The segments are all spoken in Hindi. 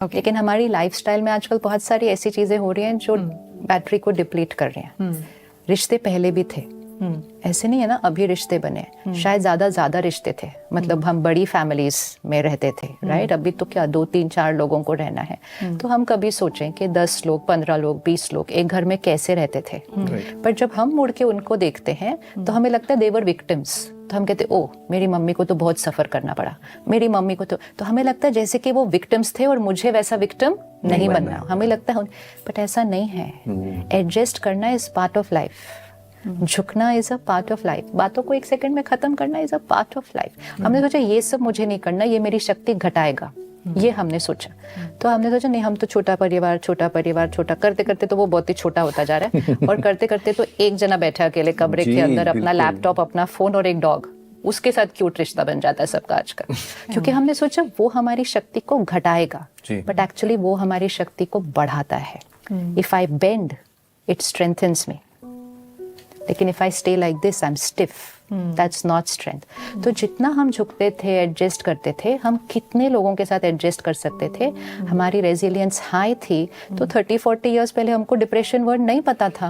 लेकिन हमारी लाइफस्टाइल में आजकल बहुत सारी ऐसी चीजें हो रही हैं जो बैटरी को डिप्लीट कर रही हैं। रिश्ते पहले भी थे, ऐसे नहीं है ना अभी रिश्ते बने, शायद ज्यादा रिश्ते थे, मतलब हम बड़ी फैमिलीज में रहते थे, राइट। अभी तो क्या 2-3-4 लोगों को रहना है, तो हम कभी सोचें कि 10 लोग 15 लोग 20 लोग एक घर में कैसे रहते थे। पर जब हम मुड़ के उनको देखते हैं तो हमें लगता है देवर विक्टिम्स। तो हम कहते ओ मेरी मम्मी को तो बहुत सफर करना पड़ा, मेरी मम्मी को तो हमें लगता है जैसे कि वो विक्टिम्स थे और मुझे वैसा विक्टिम नहीं बनना। हमें लगता है, बट ऐसा नहीं है। एडजस्ट करना इज पार्ट ऑफ लाइफ, झुकना is a part of life, बातों को 1 सेकंड में खत्म करना is a part of life. हमने सोचा ये सब मुझे नहीं करना, ये मेरी शक्ति घटाएगा, ये हमने सोचा। तो हमने सोचा नहीं, हम तो छोटा परिवार छोटा करते करते तो वो बहुत ही छोटा होता जा रहा है और करते करते तो एक जना बैठा अकेले कमरे के अंदर, अपना लैपटॉप, अपना फोन और एक डॉग, उसके साथ क्यूट रिश्ता बन जाता है सबका आजकल। क्योंकि हमने सोचा वो हमारी शक्ति को घटाएगा, बट एक्चुअली वो हमारी शक्ति को बढ़ाता है। If I bend it strengthens me, लेकिन if I stay like this I am stiff, that's not strength. तो जितना हम झुकते थे, एडजस्ट करते थे, हम कितने लोगों के साथ एडजस्ट कर सकते थे, हमारी रेजिलियंस हाई थी। तो 30-40 इयर्स पहले हमको डिप्रेशन वर्ड नहीं पता था।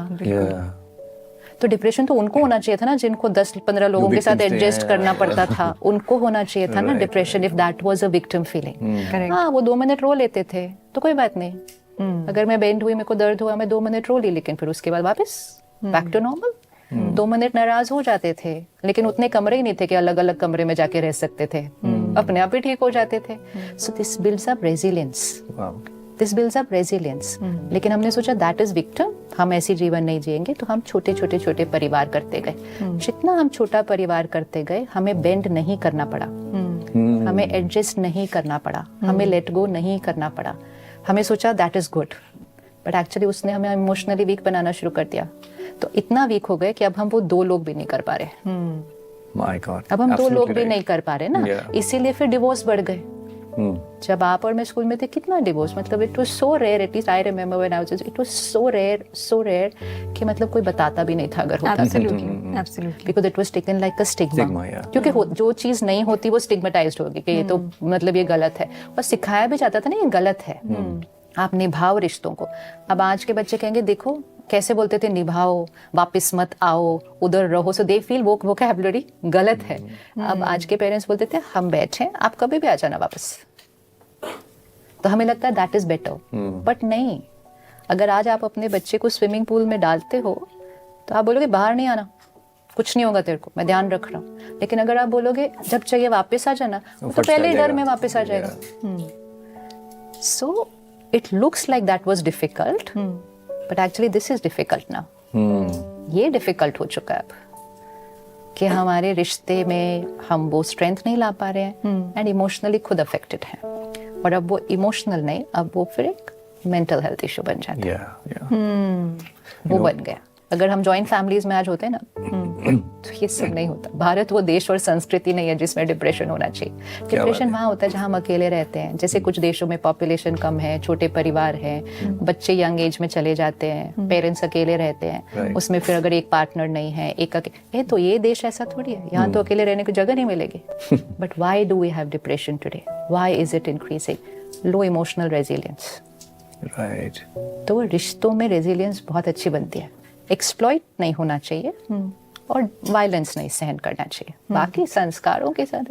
तो डिप्रेशन तो उनको होना चाहिए था ना जिनको 10-15 लोगों के साथ एडजस्ट करना पड़ता था, उनको होना चाहिए था ना depression, if that was a victim feeling. हाँ, वो 2 मिनट रो लेते थे तो कोई बात नहीं। अगर मैं बेंड हुई, मेरे को दर्द हुआ, मैं 2 मिनट रो ली, लेकिन फिर उसके बाद वापस बैक टू नॉर्मल। 2 मिनट नाराज हो जाते थे, लेकिन उतने कमरे ही नहीं थे कि अलग अलग कमरे में जाके रह सकते थे, अपने आप ही ठीक हो जाते थे। So this builds up resilience, this builds up resilience. लेकिन हमने सोचा दैट इज विक्टिम, हम ऐसी जीवन नहीं जिएंगे, तो हम छोटे परिवार करते गए। जितना हम छोटा परिवार करते गए, हमें बेंड नहीं करना पड़ा, हमें एडजस्ट नहीं करना पड़ा, हमें लेट गो नहीं करना पड़ा। हमें सोचा that is good, but actually उसने हमें इमोशनली वीक बनाना शुरू कर दिया। तो इतना वीक हो गए कि अब हम वो 2 लोग भी नहीं कर पा रहे। My God, अब हम 2 लोग भी right. नहीं कर पा रहे ना, इसीलिए फिर डिवोर्स बढ़ गए। जब आप और मैं स्कूल में थे, कितना डिवोर्स, मतलब it was so rare, at least I remember when I was, it was so rare कि मतलब कोई बताता भी नहीं था अगर होता। Absolutely. Because it was taken like a stigma. क्योंकि जो चीज नहीं होती वो स्टिग्मेटाइज्ड होगी कि ये तो मतलब ये गलत है, और सिखाया भी जाता था ना ये गलत है, आप निभाओ रिश्तों को। अब आज के बच्चे कहेंगे देखो कैसे बोलते थे, निभाओ, वापस मत आओ, उधर रहो, सो दे फील वो वोकैबुलरी गलत है। अब आज के पेरेंट्स बोलते थे हम बैठे, आप कभी भी आ जाना वापस, तो हमें लगता है दैट इज बेटर। बट नहीं, अगर आज आप अपने बच्चे को स्विमिंग पूल में डालते हो तो आप बोलोगे बाहर नहीं आना, कुछ नहीं होगा तेरे को, मैं ध्यान रख रहा हूँ। लेकिन अगर आप बोलोगे जब चाहिए वापस आ जाना, वो तो पहले ही डर में वापस आ जाएगा। So it looks like that was difficult, but actually this is difficult now. ये डिफिकल्ट हो चुका है अब कि हमारे रिश्ते में हम वो स्ट्रेंथ नहीं ला पा रहे हैं, एंड इमोशनली खुद अफेक्टेड हैं। और अब वो इमोशनल नहीं, अब वो फिर एक मेंटल हेल्थ इशू बन जाता है। वो बन गया। अगर हम जॉइंट फैमिलीज में आज होते हैं ना, तो ये सब नहीं होता। भारत वो देश और संस्कृति नहीं है जिसमें डिप्रेशन होना चाहिए। डिप्रेशन वहाँ होता है जहाँ हम अकेले रहते हैं। जैसे कुछ देशों में पॉपुलेशन कम है, छोटे परिवार हैं, बच्चे यंग एज में चले जाते हैं, पेरेंट्स अकेले रहते हैं, उसमें फिर अगर एक पार्टनर नहीं है, तो ये देश ऐसा थोड़ी है, यहाँ तो अकेले रहने की जगह नहीं मिलेगी। But why do we have depression today? Why is it increasing? Low emotional resilience. Right. तो रिश्तों में रेजिलियंस बहुत अच्छी बनती है। एक्सप्लॉइट नहीं होना चाहिए और वायलेंस नहीं सहन करना चाहिए, बाकी संस्कारों के साथ